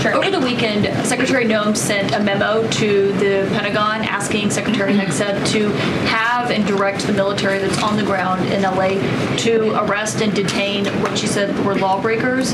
Sure. Over the weekend, Secretary Noem sent a memo to the Pentagon asking Secretary Hegseth to have and direct the military that's on the ground in LA to arrest and detain what she said were lawbreakers.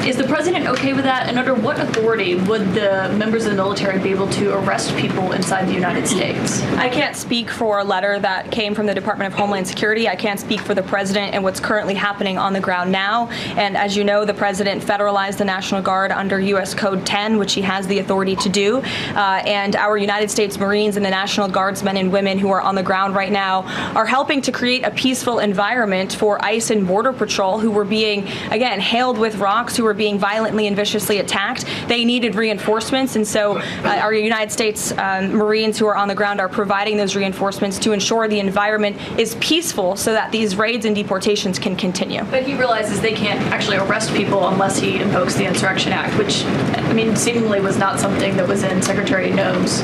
Is the president okay with that? And under what authority would the members of the military be able to arrest people inside the United States? I can't speak for a letter that came from the Department of Homeland Security. I can't speak for the president and what's currently happening on the ground now. And as you know, the president federalized the National Guard under U.S. Code 10, which he has the authority to do. And our United States Marines and the National Guardsmen and women who are on the ground right now are helping to create a peaceful environment for ICE and Border Patrol, who were being, again, hailed with rocks, who were being violently and viciously attacked. They needed reinforcements, and so our United States Marines who are on the ground are providing those reinforcements to ensure the environment is peaceful so that these raids and deportations can continue. But he realizes they can't actually arrest people unless he invokes the Insurrection Act, which, I mean, seemingly was not something that was in Secretary Noem's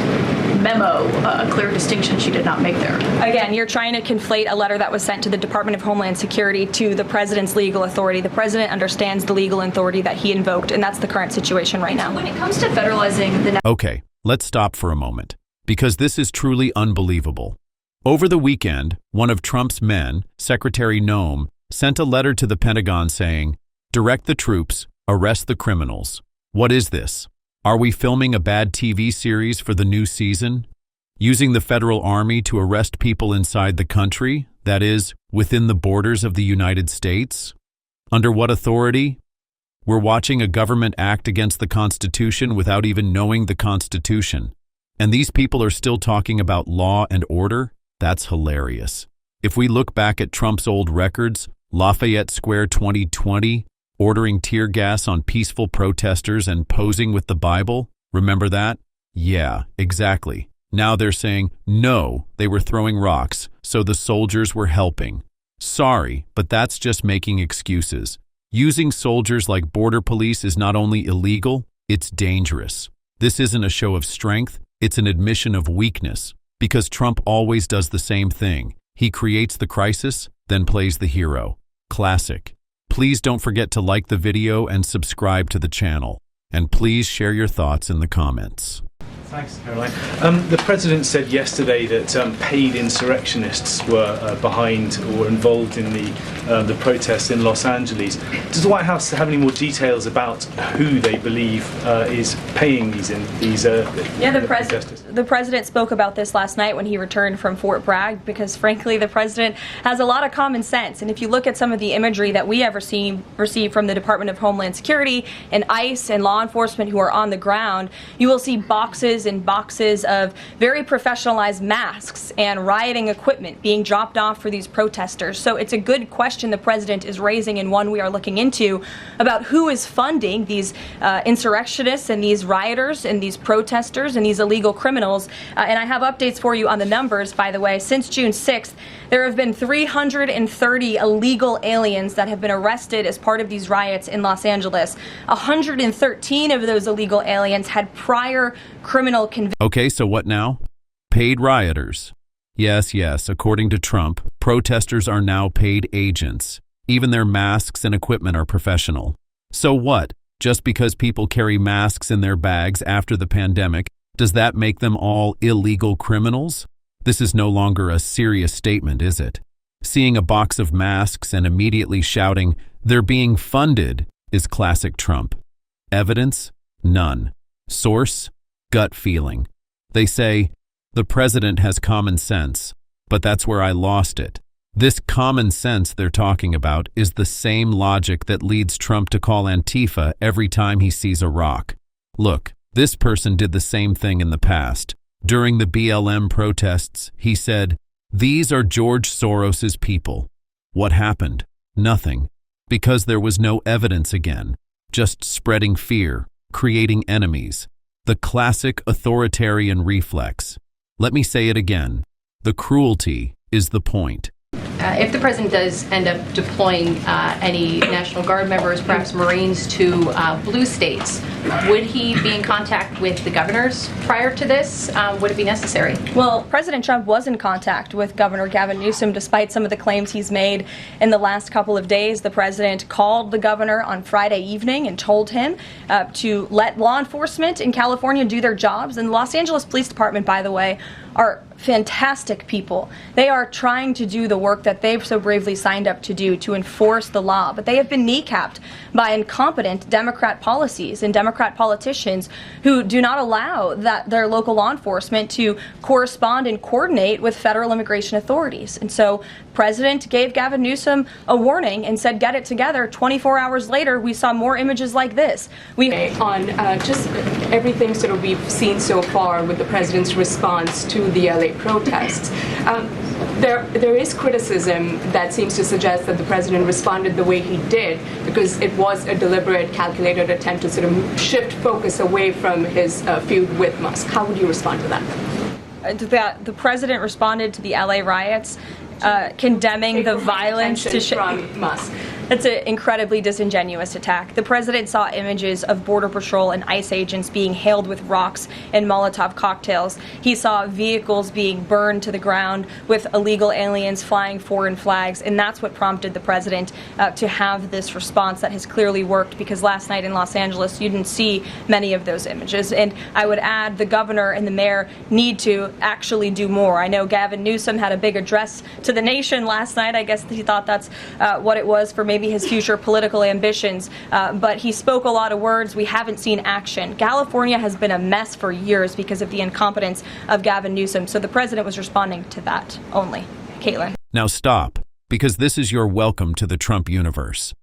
memo, a clear distinction she did not make there. Again, you're trying to conflate a letter that was sent to the Department of Homeland Security to the president's legal authority. The president understands the legal authority that he invoked, and that's the current situation right now. When it comes to federalizing the... Okay, let's stop for a moment, because this is truly unbelievable. Over the weekend, one of Trump's men, Secretary Noem, sent a letter to the Pentagon saying, "Direct the troops, arrest the criminals." What is this? Are we filming a bad TV series for the new season? Using the federal army to arrest people inside the country, that is, within the borders of the United States? Under what authority? We're watching a government act against the Constitution without even knowing the Constitution. And these people are still talking about law and order? That's hilarious. If we look back at Trump's old records, Lafayette Square 2020, ordering tear gas on peaceful protesters and posing with the Bible, remember that? Yeah, exactly. Now they're saying, no, they were throwing rocks, so the soldiers were helping. Sorry, but that's just making excuses. Using soldiers like border police is not only illegal, it's dangerous. This isn't a show of strength, it's an admission of weakness, because Trump always does the same thing. He creates the crisis, then plays the hero. Classic. Please don't forget to like the video and subscribe to the channel. And please share your thoughts in the comments. Thanks, Caroline. The President said yesterday that paid insurrectionists were behind or involved in the protests in Los Angeles. Does the White House have any more details about who they believe is paying these protesters? The President spoke about this last night when he returned from Fort Bragg, because frankly the President has a lot of common sense. And if you look at some of the imagery that we have received from the Department of Homeland Security and ICE and law enforcement who are on the ground, you will see boxes and boxes of very professionalized masks and rioting equipment being dropped off for these protesters. So it's a good question the President is raising, and one we are looking into, about who is funding these insurrectionists and these rioters and these protesters and these illegal criminals. And I have updates for you on the numbers, by the way. Since June 6th, there have been 330 illegal aliens that have been arrested as part of these riots in Los Angeles. 113 of those illegal aliens had prior criminal convictions. Okay, so what now? Paid rioters. Yes, according to Trump, protesters are now paid agents. Even their masks and equipment are professional. So what? Just because people carry masks in their bags after the pandemic, does that make them all illegal criminals? This is no longer a serious statement, is it? Seeing a box of masks and immediately shouting, "They're being funded," is classic Trump. Evidence? None. Source? Gut feeling. They say, the president has common sense, but that's where I lost it. This common sense they're talking about is the same logic that leads Trump to call Antifa every time he sees a rock. Look, this person did the same thing in the past. During the BLM protests, he said, "These are George Soros's people." What happened? Nothing. Because there was no evidence again. Just spreading fear, creating enemies. The classic authoritarian reflex. Let me say it again. The cruelty is the point. If the president does end up deploying any National Guard members, perhaps Marines, to blue states, would he be in contact with the governors prior to this? Would it be necessary? Well, President Trump was in contact with Governor Gavin Newsom despite some of the claims he's made in the last couple of days. The president called the governor on Friday evening and told him to let law enforcement in California do their jobs. And the Los Angeles Police Department, by the way, are fantastic people. They are trying to do the work that they've so bravely signed up to do, to enforce the law. But they have been kneecapped by incompetent Democrat policies and Democrat politicians who do not allow their local law enforcement to correspond and coordinate with federal immigration authorities. And so President gave Gavin Newsom a warning and said, get it together. 24 hours later, we saw more images like this. On just everything sort of we've seen so far with the president's response to the LA protests, there is criticism that seems to suggest that the president responded the way he did because it was a deliberate, calculated attempt to sort of shift focus away from his feud with Musk. How would you respond to that? The president responded to the LA riots, condemning the violence from Musk. It's an incredibly disingenuous attack. The president saw images of Border Patrol and ICE agents being hailed with rocks and Molotov cocktails. He saw vehicles being burned to the ground with illegal aliens flying foreign flags, and that's what prompted the president to have this response that has clearly worked, because last night in Los Angeles you didn't see many of those images. And I would add the governor and the mayor need to actually do more. I know Gavin Newsom had a big address to the nation last night. I guess he thought that's what it was for maybe his future political ambitions, but he spoke a lot of words. We haven't seen action. California has been a mess for years because of the incompetence of Gavin Newsom, so the president was responding to that only. Caitlin. Now stop, because this is your welcome to the Trump universe.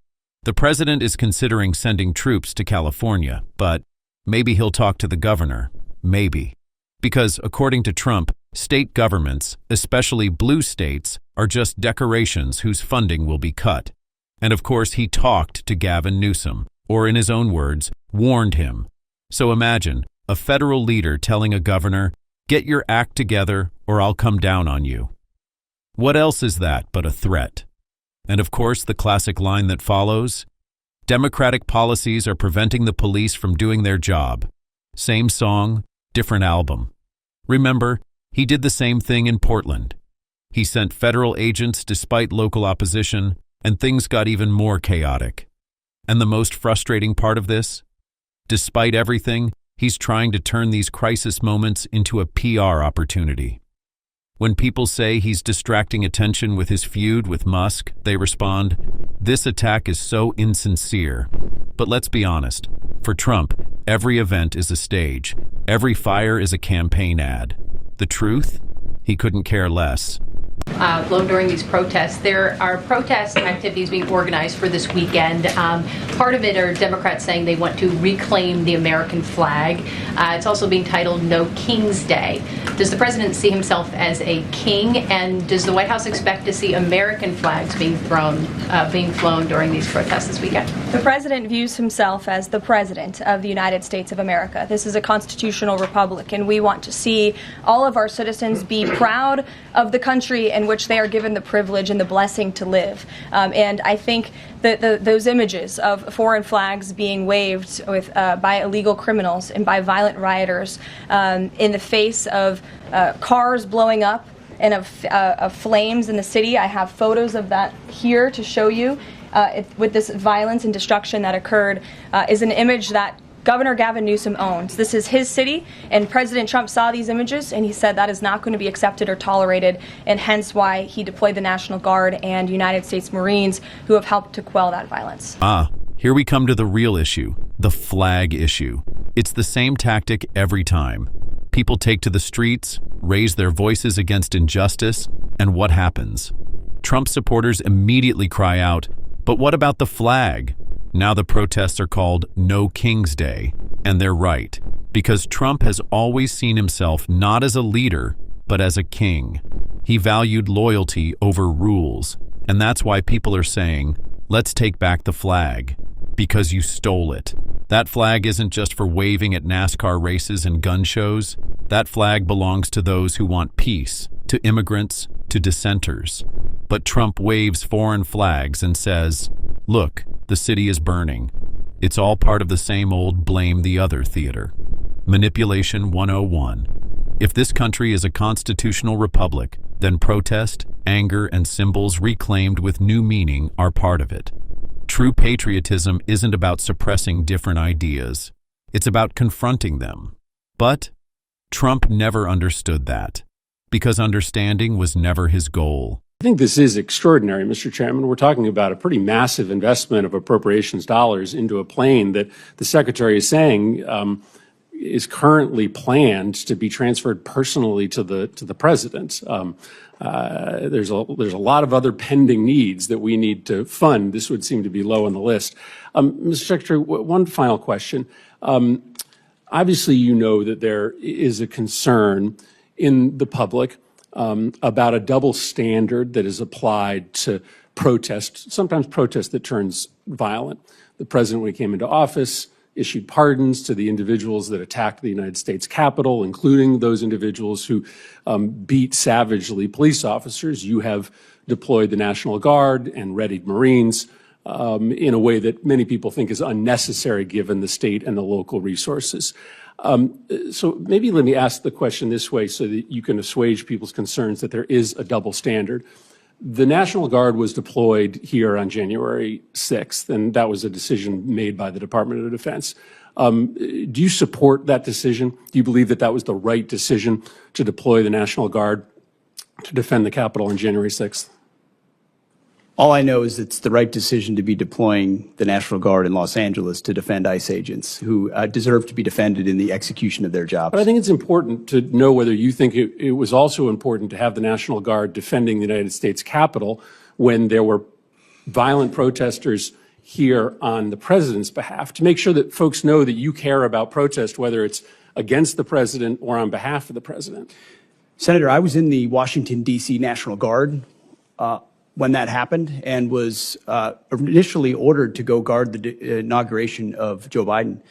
The president is considering sending troops to California, but maybe he'll talk to the governor. Maybe. Because according to Trump, state governments, especially blue states, are just decorations whose funding will be cut. And of course, he talked to Gavin Newsom, or in his own words, warned him. So imagine a federal leader telling a governor, get your act together or I'll come down on you. What else is that but a threat? And of course, the classic line that follows, Democratic policies are preventing the police from doing their job. Same song, different album. Remember, he did the same thing in Portland. He sent federal agents despite local opposition, and things got even more chaotic. And the most frustrating part of this? Despite everything, he's trying to turn these crisis moments into a PR opportunity. When people say he's distracting attention with his feud with Musk, they respond, this attack is so insincere. But let's be honest, for Trump, every event is a stage. Every fire is a campaign ad. The truth? He couldn't care less. Blown during these protests. There are protest activities being organized for this weekend. Part of it are Democrats saying they want to reclaim the American flag. It's also being titled No King's Day. Does the president see himself as a king, and does the White House expect to see American flags being flown during these protests this weekend? The president views himself as the president of the United States of America. This is a constitutional republic, and we want to see all of our citizens be proud of the country in which they are given the privilege and the blessing to live. And I think that those images of foreign flags being waved with, by illegal criminals and by violent rioters in the face of cars blowing up and of flames in the city. I have photos of that here to show you. With this violence and destruction that occurred is an image that Governor Gavin Newsom owns. This is his city, and President Trump saw these images, and he said that is not going to be accepted or tolerated, and hence why he deployed the National Guard and United States Marines who have helped to quell that violence. Here we come to the real issue, the flag issue. It's the same tactic every time. People take to the streets, raise their voices against injustice, and what happens? Trump supporters immediately cry out, but what about the flag? Now the protests are called No King's Day, and they're right, because Trump has always seen himself not as a leader, but as a king. He valued loyalty over rules, and that's why people are saying, let's take back the flag, because you stole it. That flag isn't just for waving at NASCAR races and gun shows. That flag belongs to those who want peace, to immigrants, to dissenters. But Trump waves foreign flags and says, "Look, the city is burning." It's all part of the same old blame the other theater. Manipulation 101. If this country is a constitutional republic, then protest, anger, and symbols reclaimed with new meaning are part of it. True patriotism isn't about suppressing different ideas. It's about confronting them. But Trump never understood that, because understanding was never his goal. I think this is extraordinary, Mr. Chairman. We're talking about a pretty massive investment of appropriations dollars into a plane that the Secretary is saying is currently planned to be transferred personally to the President. There's a lot of other pending needs that we need to fund. This would seem to be low on the list. Mr. Secretary, one final question. Obviously, you know that there is a concern in the public about a double standard that is applied to protest, sometimes protest that turns violent. The president, when he came into office, issued pardons to the individuals that attacked the United States Capitol, including those individuals who beat savagely police officers. You have deployed the National Guard and readied Marines in a way that many people think is unnecessary given the state and the local resources. So maybe let me ask the question this way so that you can assuage people's concerns that there is a double standard. The National Guard was deployed here on January 6th, and that was a decision made by the Department of Defense. Do you support that decision? Do you believe that that was the right decision to deploy the National Guard to defend the Capitol on January 6th? All I know is it's the right decision to be deploying the National Guard in Los Angeles to defend ICE agents who deserve to be defended in the execution of their jobs. But I think it's important to know whether you think it was also important to have the National Guard defending the United States Capitol when there were violent protesters here on the president's behalf, to make sure that folks know that you care about protest, whether it's against the president or on behalf of the president. Senator, I was in the Washington, D.C. National Guard when that happened and was initially ordered to go guard the inauguration of Joe Biden.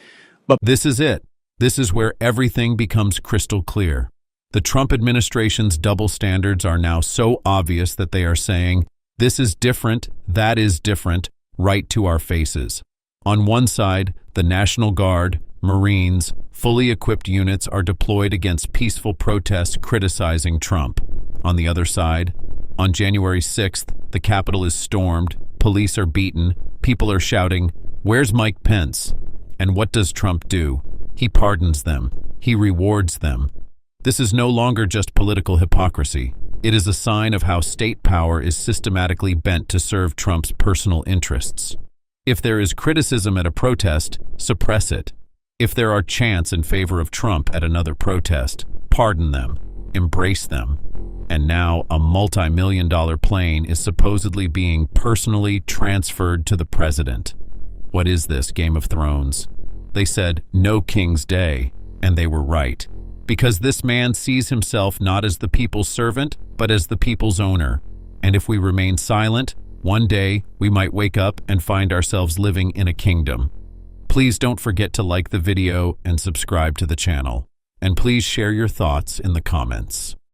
But This is it. This is where everything becomes crystal clear. The Trump administration's double standards are now so obvious that they are saying, this is different, that is different, right to our faces. On one side, the National Guard, Marines, fully equipped units are deployed against peaceful protests criticizing Trump. On the other side, on January 6th, the Capitol is stormed, police are beaten, people are shouting, "Where's Mike Pence?" And what does Trump do? He pardons them. He rewards them. This is no longer just political hypocrisy. It is a sign of how state power is systematically bent to serve Trump's personal interests. If there is criticism at a protest, suppress it. If there are chants in favor of Trump at another protest, pardon them, embrace them. And now a multi-million-dollar plane is supposedly being personally transferred to the president. What is this, Game of Thrones? They said, no King's Day, and they were right. Because this man sees himself not as the people's servant, but as the people's owner. And if we remain silent, one day we might wake up and find ourselves living in a kingdom. Please don't forget to like the video and subscribe to the channel. And please share your thoughts in the comments.